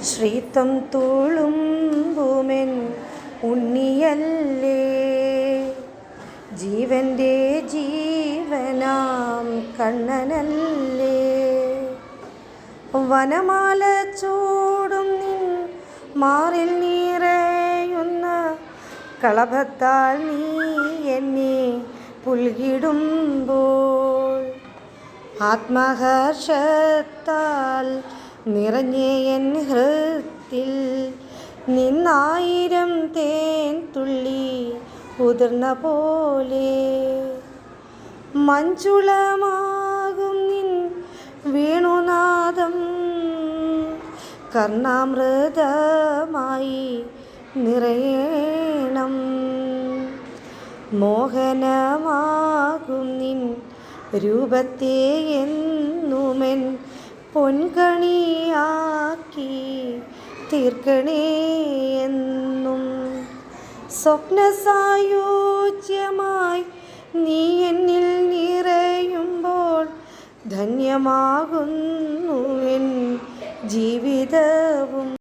ശ്രീത്വം തുളുമ്പുമെൻ ഉണ്ണിയല്ലേ, ജീവൻ്റെ ജീവനാം കണ്ണനല്ലേ. വനമാല ചൂടും നിൻ മാറിൽ നിറയുന്ന കളഭത്താൽ നീ എന്നെ പുൽകിടുമ്പോൾ, ആത്മഹർഷത്താൽ നിറഞ്ഞ എൻ ഹൃത്തിൽ നിന്നായിരം തേൻ തുള്ളി ഉതിർന്ന പോലെ, മഞ്ചുളമാകും നിൻ വേണുനാദം കർണാമൃതമായി നിറയണം. മോഹനമാകും നിൻ രൂപത്തെ എന്നുമെൻ പൊൻകണിയാക്കി തീർക്കണേ എന്നും. സ്വപ്നസായുജ്യമായി നീ എന്നിൽ നിറയുമ്പോൾ ധന്യമാകുന്നു എൻ ജീവിതവും.